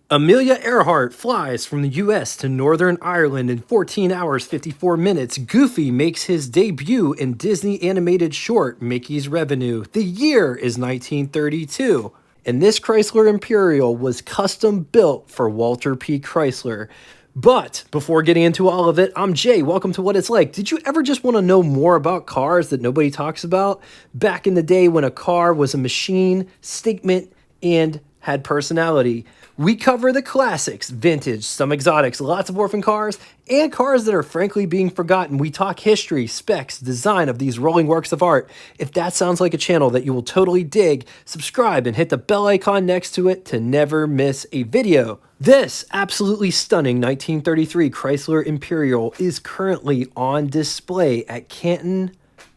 Amelia Earhart flies from the US to Northern Ireland in 14 hours 54 minutes. Goofy makes his debut in Disney animated short Mickey's Revenue. The year is 1932. And this Chrysler Imperial was custom built for Walter P. Chrysler. But before getting into all of it, I'm Jay. Welcome to What It's Like. Did you ever just want to know more about cars that nobody talks about? Back in the day when a car was a machine, statement, and had personality. We cover the classics, vintage, some exotics, lots of orphan cars, and cars that are frankly being forgotten. We talk history, specs, design of these rolling works of art. If that sounds like a channel that you will totally dig, subscribe and hit the bell icon next to it to never miss a video. This absolutely stunning 1933 Chrysler Imperial is currently on display at Canton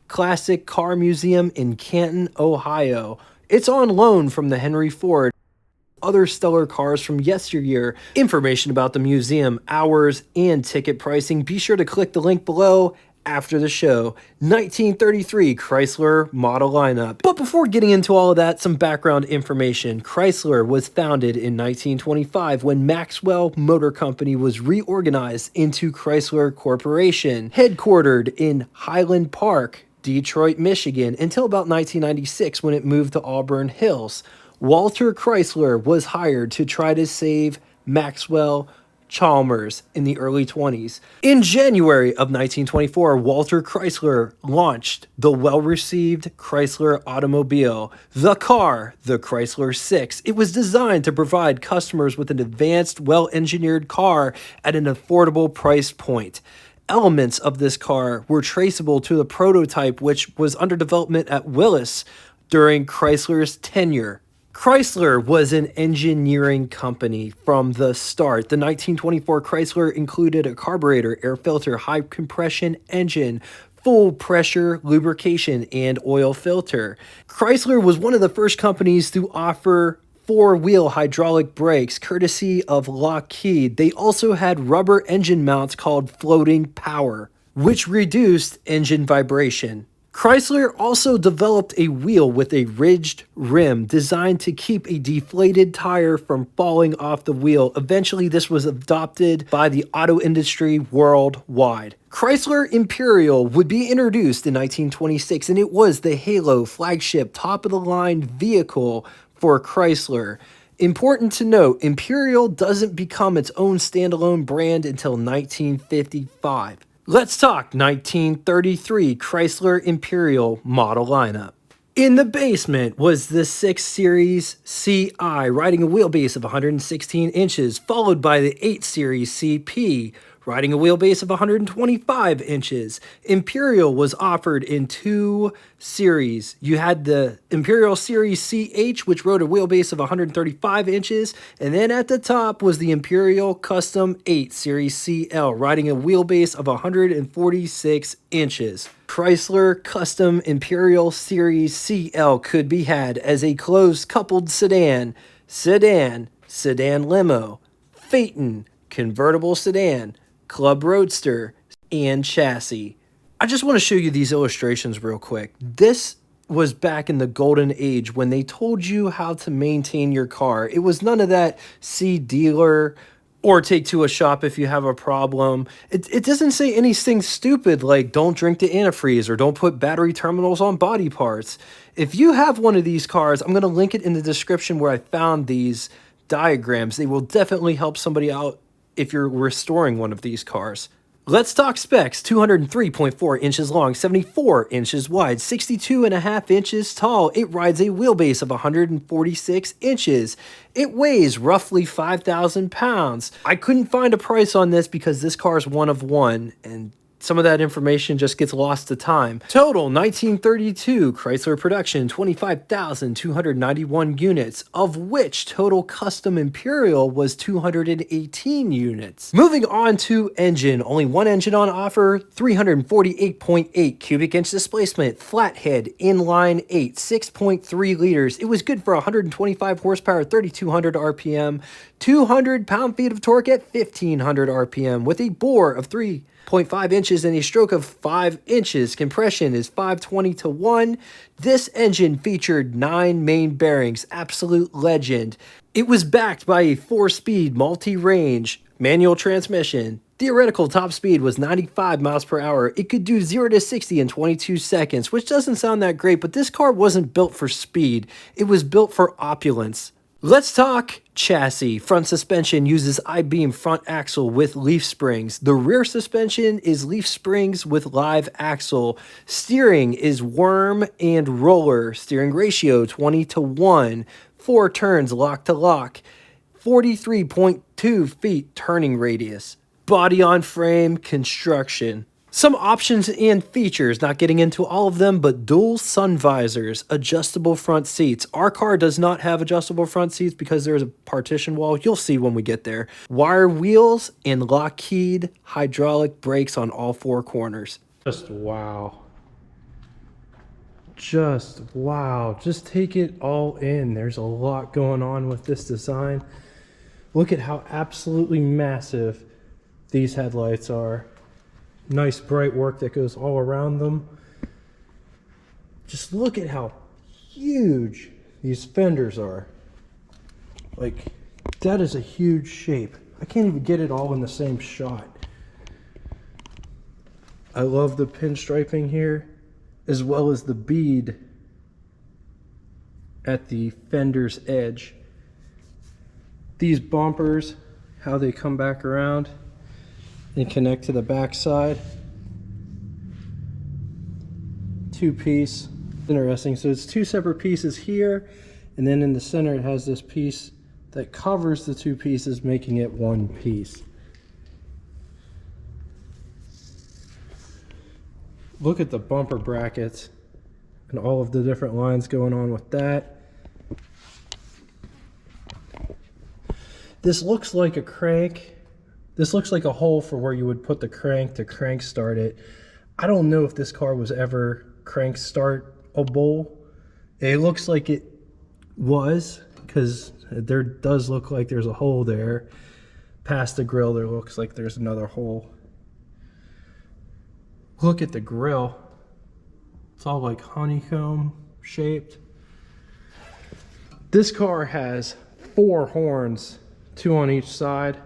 Classic Car Museum in Canton, Ohio. It's on loan from the Henry Ford. Other stellar cars from yesteryear. Information about the museum, hours, and ticket pricing. Be sure to click the link below after the show. 1933 Chrysler model lineup. But before getting into all of that, some background information. Chrysler was founded in 1925 when Maxwell Motor Company was reorganized into Chrysler Corporation, headquartered in Highland Park, Detroit, Michigan, until about 1996 when it moved to Auburn Hills. Walter Chrysler was hired to try to save Maxwell Chalmers in the early 20s. In January of 1924, Walter Chrysler launched the well-received Chrysler automobile, the car, the Chrysler 6. It was designed to provide customers with an advanced, well-engineered car at an affordable price point. Elements of this car were traceable to the prototype, which was under development at Willis during Chrysler's tenure. Chrysler was an engineering company from the start. The 1924 Chrysler included a carburetor, air filter, high compression engine, full pressure lubrication, and oil filter. Chrysler was one of the first companies to offer four-wheel hydraulic brakes, courtesy of Lockheed. They also had rubber engine mounts called floating power, which reduced engine vibration. Chrysler also developed a wheel with a ridged rim designed to keep a deflated tire from falling off the wheel. Eventually, this was adopted by the auto industry worldwide. Chrysler Imperial would be introduced in 1926, and it was the Halo flagship top-of-the-line vehicle for Chrysler. Important to note, Imperial doesn't become its own standalone brand until 1955. Let's talk 1933 Chrysler Imperial model lineup. In the basement was the 6 Series CI, riding a wheelbase of 116 inches, followed by the 8 Series CP, riding a wheelbase of 125 inches. Imperial was offered in 2 series. You had the Imperial Series CH, which rode a wheelbase of 135 inches, and then at the top was the Imperial Custom 8 Series CL, riding a wheelbase of 146 inches. Chrysler Custom Imperial Series CL could be had as a closed-coupled sedan limo, Phaeton, convertible sedan, Club Roadster, and chassis. I just want to show you these illustrations real quick. This was back in the golden age when they told you how to maintain your car. It was none of that see dealer or take to a shop if you have a problem. It doesn't say anything stupid like don't drink the antifreeze or don't put battery terminals on body parts. If you have one of these cars, I'm going to link it in the description where I found these diagrams. They will definitely help somebody out if you're restoring one of these cars. Let's talk specs. 203.4 inches long, 74 inches wide, 62.5 inches tall. It rides a wheelbase of 146 inches. It weighs roughly 5,000 pounds. I couldn't find a price on this because this car is one of one, and some of that information just gets lost to time. Total 1932 Chrysler production, 25,291 units, of which total custom Imperial was 218 units. Moving on to engine, only one engine on offer, 348.8 cubic inch displacement, flathead, inline 8, 6.3 liters. It was good for 125 horsepower, 3,200 RPM, 200 pound-feet of torque at 1,500 RPM, with a bore of 3.5 inches and a stroke of 5 inches. Compression is 520-1. This engine featured 9 main bearings, absolute legend. It was backed by a 4-speed multi-range manual transmission. Theoretical top speed was 95 miles per hour. It could do 0 to 60 in 22 seconds, which doesn't sound that great, but this car wasn't built for speed. It was built for opulence. Let's talk chassis. Front suspension uses I-beam front axle with leaf springs. The rear suspension is leaf springs with live axle. Steering is worm and roller. Steering ratio 20-1. 4 turns lock to lock. 43.2 feet turning radius. Body on frame construction. Some options and features, not getting into all of them, but dual sun visors, adjustable front seats. Our car does not have adjustable front seats because there's a partition wall. You'll see when we get there. Wire wheels and Lockheed hydraulic brakes on all 4 corners. Just wow. Just wow. Just take it all in. There's a lot going on with this design. Look at how absolutely massive these headlights are. Nice bright work that goes all around them. Just look at how huge these fenders are. Like, that is a huge shape. I can't even get it all in the same shot. I love the pinstriping here, as well as the bead at the fender's edge. These bumpers, how they come back around and connect to the back side. 2-piece. Interesting. So it's 2 separate pieces here, and then in the center it has this piece that covers the 2 pieces, making it 1 piece. Look at the bumper brackets and all of the different lines going on with that. This looks like a crank. This looks like a hole for where you would put the crank to crank start it. I don't know if this car was ever crank startable. It looks like it was, because there does look like there's a hole there. Past the grill, there looks like there's another hole. Look at the grill. It's all like honeycomb shaped. This car has 4 horns, 2 on each side.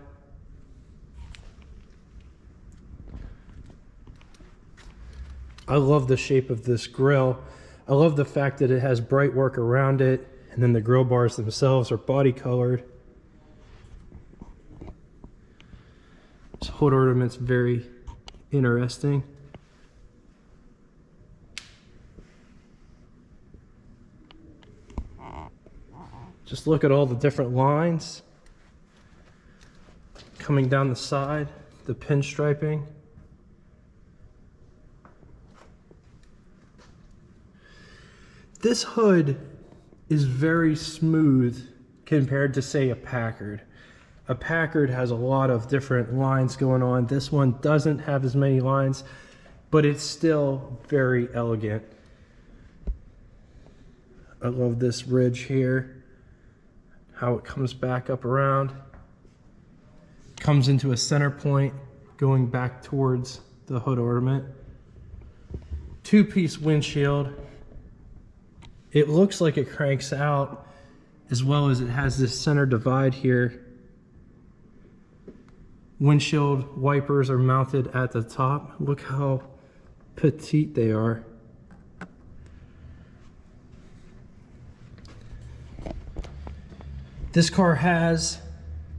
I love the shape of this grille. I love the fact that it has bright work around it, and then the grille bars themselves are body colored. This hood ornament's very interesting. Just look at all the different lines coming down the side, the pinstriping. This hood is very smooth compared to, say, a Packard. A Packard has a lot of different lines going on. This one doesn't have as many lines, but it's still very elegant. I love this ridge here, how it comes back up around. Comes into a center point going back towards the hood ornament. 2-piece windshield. It looks like it cranks out, as well as it has this center divide here. Windshield wipers are mounted at the top. Look how petite they are. This car has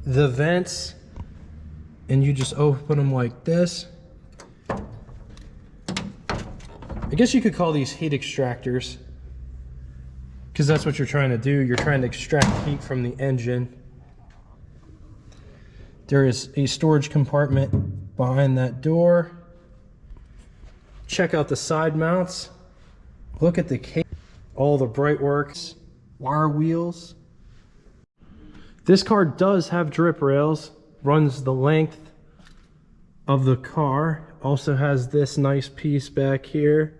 the vents, and you just open them like this. I guess you could call these heat extractors, because that's what you're trying to do. You're trying to extract heat from the engine. There is a storage compartment behind that door. Check out the side mounts. Look at the case. All the bright works, wire wheels. This car does have drip rails, runs the length of the car. Also has this nice piece back here.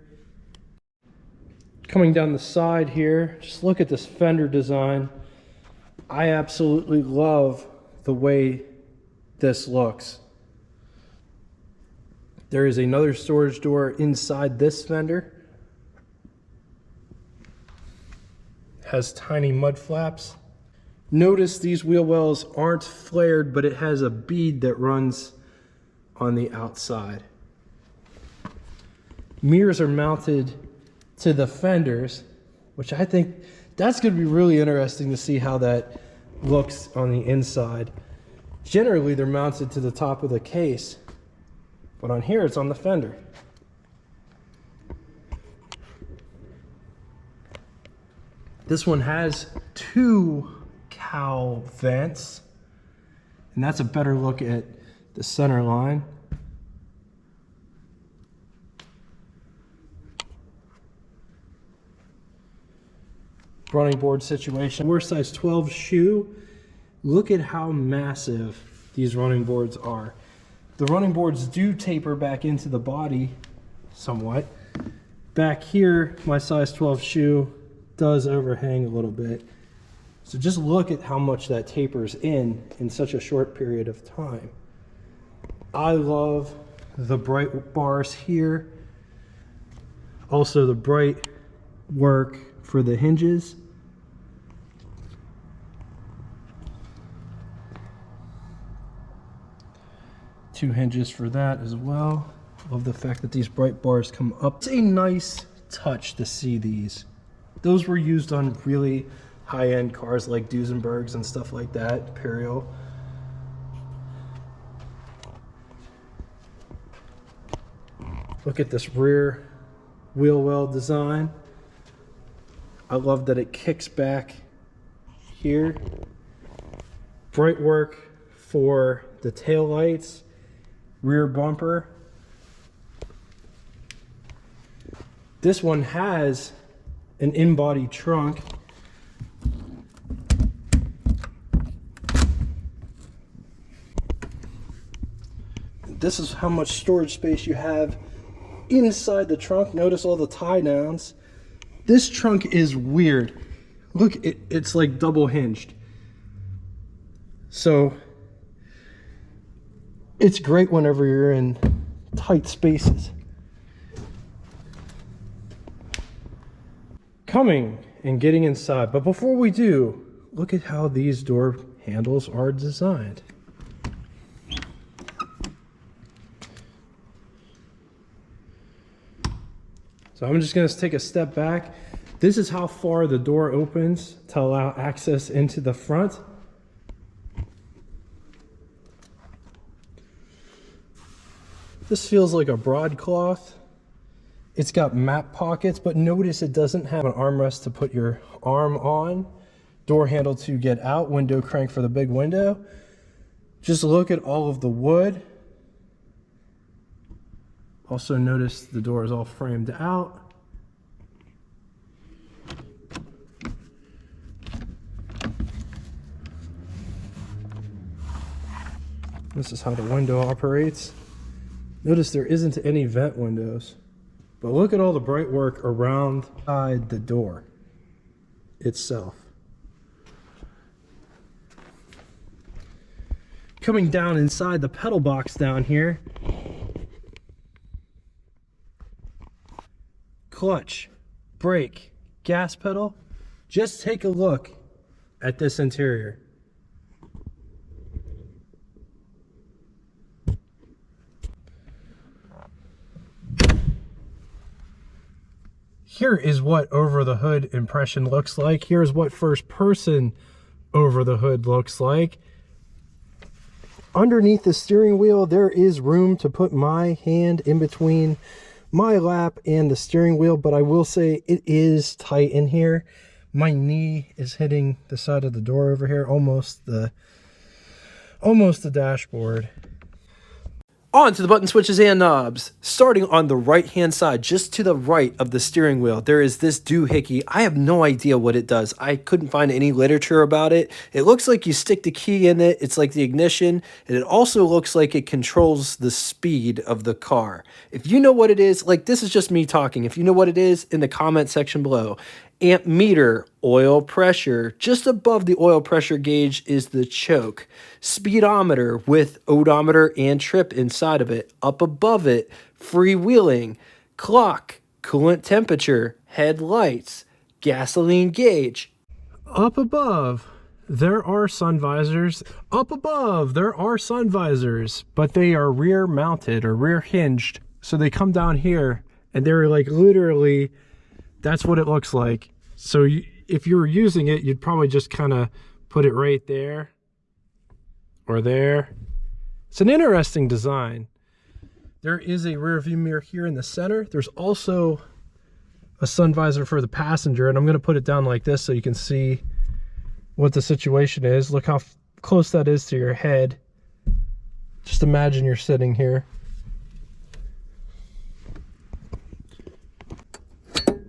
Coming down the side here, just look at this fender design. I absolutely love the way this looks. There is another storage door inside this fender. Has tiny mud flaps. Notice these wheel wells aren't flared, but it has a bead that runs on the outside. Mirrors are mounted to the fenders, which I think that's going to be really interesting to see how that looks on the inside. Generally, they're mounted to the top of the case, but on here it's on the fender. This one has 2 cowl vents, and that's a better look at the center line. Running board situation. We're size 12 shoe. Look at how massive these running boards are. The running boards do taper back into the body somewhat. Back here, my size 12 shoe does overhang a little bit. So just look at how much that tapers in such a short period of time. I love the bright bars here. Also the bright work for the hinges. Two hinges for that as well. Love the fact that these bright bars come up. It's a nice touch to see these. Those were used on really high-end cars like Duesenbergs and stuff like that, Imperial. Look at this rear wheel well design. I love that it kicks back here. Bright work for the tail lights, rear bumper. This one has an in-body trunk. This is how much storage space you have inside the trunk. Notice all the tie downs. This trunk is weird. Look, it's like double hinged. So it's great whenever you're in tight spaces. Coming and getting inside, but before we do, look at how these door handles are designed. So I'm just going to take a step back. This is how far the door opens to allow access into the front. This feels like a broadcloth. It's got map pockets, but notice it doesn't have an armrest to put your arm on. Door handle to get out, window crank for the big window. Just look at all of the wood. Also notice the door is all framed out. This is how the window operates. Notice there isn't any vent windows, but look at all the bright work around the door itself. Coming down inside the pedal box down here, clutch, brake, gas pedal. Just take a look at this interior. Here is what over the hood impression looks like. Here's what first person over the hood looks like. Underneath the steering wheel, there is room to put my hand in between my lap and the steering wheel, but I will say it is tight in here. My knee is hitting the side of the door over here, almost the dashboard. On to the button switches and knobs. Starting on the right hand side, just to the right of the steering wheel, there is this doohickey. I have no idea what it does. I couldn't find any literature about it. It looks like you stick the key in it. It's like the ignition. And it also looks like it controls the speed of the car. If you know what it is, like this is just me talking. If you know what it is, in the comment section below. Amp meter, oil pressure. Just above the oil pressure gauge is the choke. Speedometer with odometer and trip inside of it. Up above it, freewheeling. Clock, coolant temperature, headlights, gasoline gauge. Up above, there are sun visors. Up above, there are sun visors, but they are rear mounted or rear hinged. So they come down here and they're like literally, that's what it looks like. So if you were using it, you'd probably just kind of put it right there or there. It's an interesting design. There is a rear view mirror here in the center. There's also a sun visor for the passenger, and I'm going to put it down like this so you can see what the situation is. Look how close that is to your head. Just imagine you're sitting here.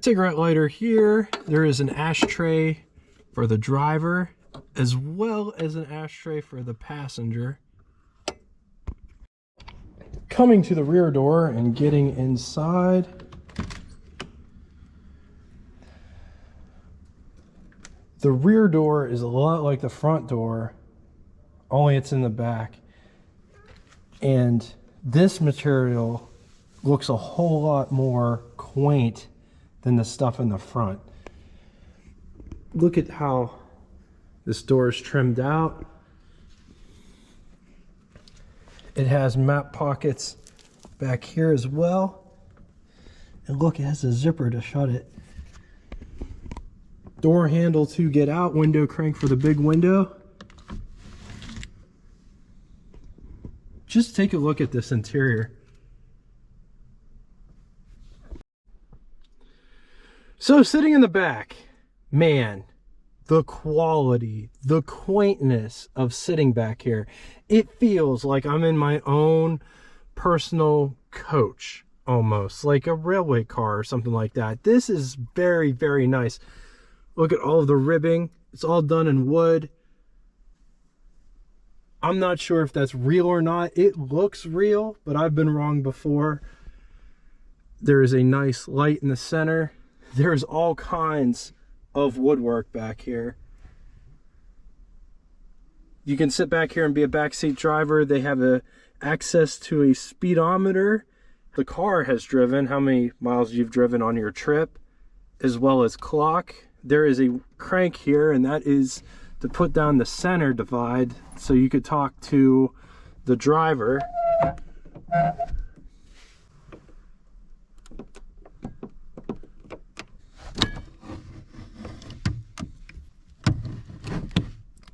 Cigarette lighter here. There is an ashtray for the driver as well as an ashtray for the passenger. Coming to the rear door and getting inside. The rear door is a lot like the front door, only it's in the back. And this material looks a whole lot more quaint than the stuff in the front. Look at how this door is trimmed out. It has map pockets back here as well. And look, it has a zipper to shut it. Door handle to get out, window crank for the big window. Just take a look at this interior. So sitting in the back, man, the quality, the quaintness of sitting back here. It feels like I'm in my own personal coach, almost like a railway car or something like that. This is very, very nice. Look at all of the ribbing. It's all done in wood. I'm not sure if that's real or not. It looks real, but I've been wrong before. There is a nice light in the center. There's all kinds of woodwork back here. You can sit back here and be a backseat driver. They have access to a speedometer. The car has driven, how many miles you've driven on your trip, as well as clock. There is a crank here, and that is to put down the center divide so you could talk to the driver.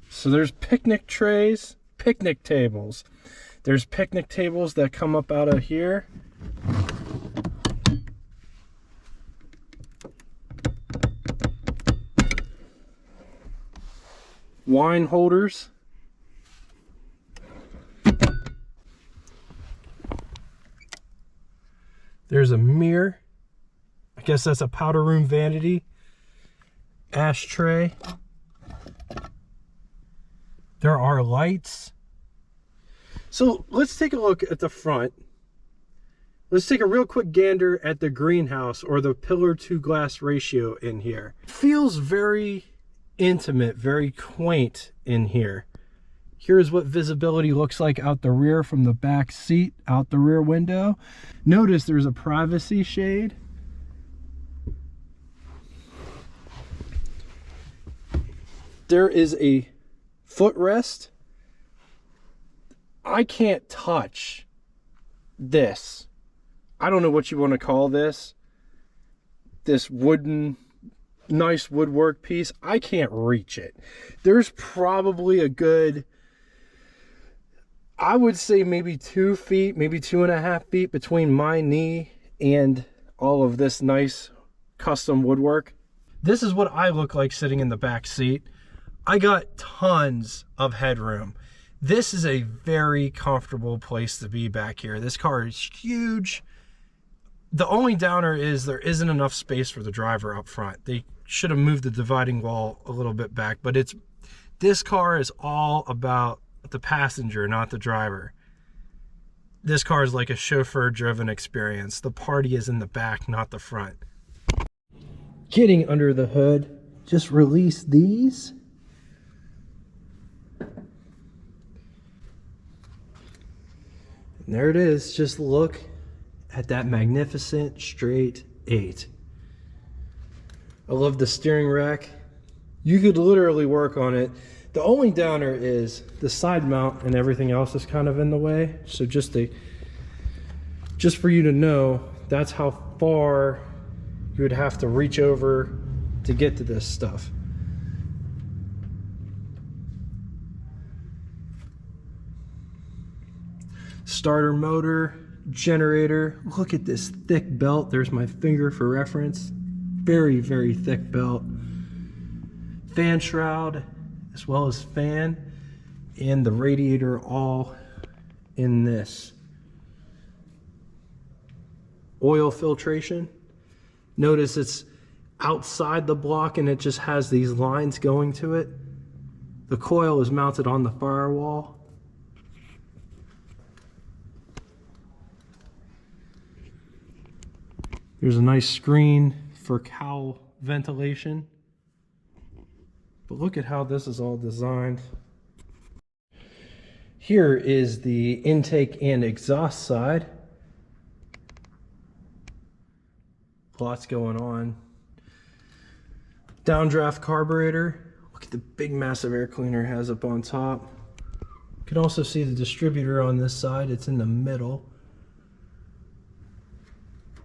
So there's picnic trays, picnic tables. There's picnic tables that come up out of here. Wine holders. There's a mirror. I guess that's a powder room vanity. Ashtray. There are lights. So let's take a look at the front. Let's take a real quick gander at the greenhouse or the pillar to glass ratio in here. Feels very intimate, very quaint in here. Here's what visibility looks like out the rear from the back seat, out the rear window. Notice there's a privacy shade. There is a footrest. I can't touch this. I don't know what you want to call this. This wooden, nice woodwork piece. I can't reach it. There's probably a good, I would say maybe 2 feet, maybe 2.5 feet between my knee and all of this nice custom woodwork. This is what I look like sitting in the back seat. I got tons of headroom. This is a very comfortable place to be back here. This car is huge. The only downer is there isn't enough space for the driver up front. They should have moved the dividing wall a little bit back, but this car is all about the passenger, not the driver. This car is like a chauffeur-driven experience. The party is in the back, not the front. Getting under the hood, just release these. And there it is. Just look at that magnificent straight 8. I love the steering rack. You could literally work on it. The only downer is the side mount and everything else is kind of in the way. So just for you to know, that's how far you would have to reach over to get to this stuff. Starter motor, generator. Look at this thick belt. There's my finger for reference. Very, very thick belt. Fan shroud, as well as fan, and the radiator all in this. Oil filtration. Notice it's outside the block and it just has these lines going to it. The coil is mounted on the firewall. There's a nice screen for cowl ventilation. But look at how this is all designed. Here is the intake and exhaust side. Lots going on. Downdraft carburetor. Look at the big massive air cleaner it has up on top. You can also see the distributor on this side. It's in the middle.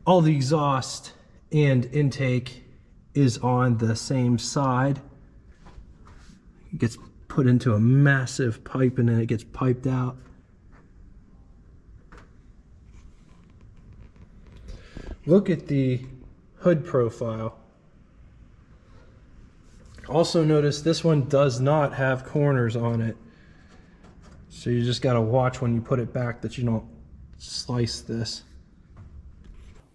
All the exhaust and intake is on the same side. It gets put into a massive pipe and then it gets piped out. Look at the hood profile. Also notice this one does not have corners on it. So you just gotta watch when you put it back that you don't slice this.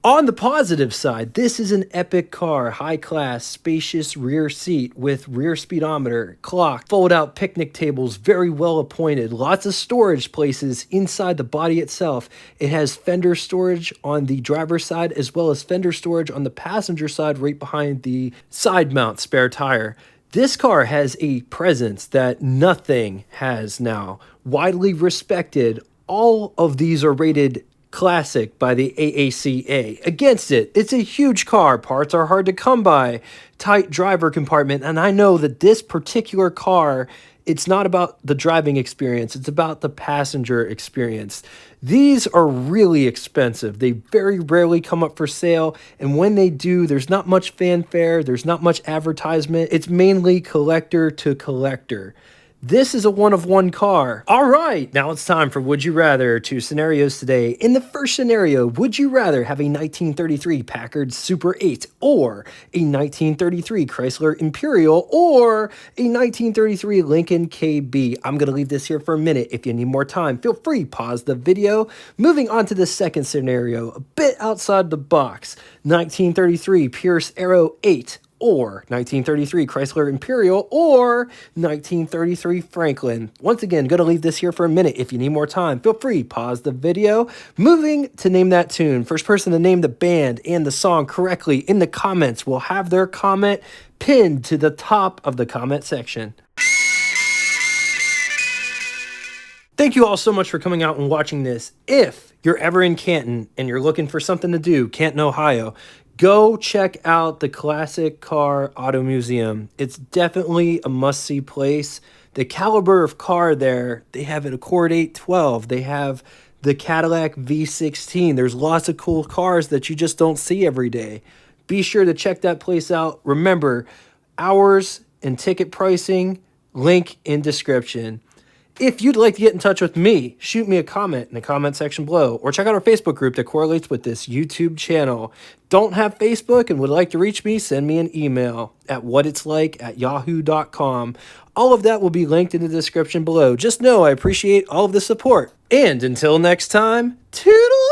On the positive side, this is an epic car, high class, spacious rear seat with rear speedometer, clock, fold out picnic tables, very well appointed, lots of storage places inside the body itself. It has fender storage on the driver's side as well as fender storage on the passenger side right behind the side mount spare tire. This car has a presence that nothing has now. Widely respected, all of these are rated classic by the AACA. Against it, it's a huge car. Parts are hard to come by. Tight driver compartment. And I know that this particular car, it's not about the driving experience. It's about the passenger experience. These are really expensive. They very rarely come up for sale. And when they do, there's not much fanfare. There's not much advertisement. It's mainly collector to collector. This is a one-of-one car. All right, now it's time for Would You Rather. 2 scenarios today. In the first scenario, would you rather have a 1933 Packard Super 8 or a 1933 Chrysler Imperial or a 1933 Lincoln KB? I'm going to leave this here for a minute. If you need more time, feel free, pause the video. Moving on to the second scenario, a bit outside the box. 1933 Pierce Arrow 8 or 1933 Chrysler Imperial, or 1933 Franklin. Once again, gonna leave this here for a minute. If you need more time, feel free, pause the video. Moving to name that tune. First person to name the band and the song correctly in the comments will have their comment pinned to the top of the comment section. Thank you all so much for coming out and watching this. If you're ever in Canton and you're looking for something to do, Canton, Ohio, go check out the Classic Car Auto Museum. It's definitely a must-see place. The caliber of car there, they have an Accord 812. They have the Cadillac V16. There's lots of cool cars that you just don't see every day. Be sure to check that place out. Remember, hours and ticket pricing, link in description. If you'd like to get in touch with me, shoot me a comment in the comment section below or check out our Facebook group that correlates with this YouTube channel. Don't have Facebook and would like to reach me, send me an email at whatitslike@yahoo.com. All of that will be linked in the description below. Just know I appreciate all of the support. And until next time, toodaloo!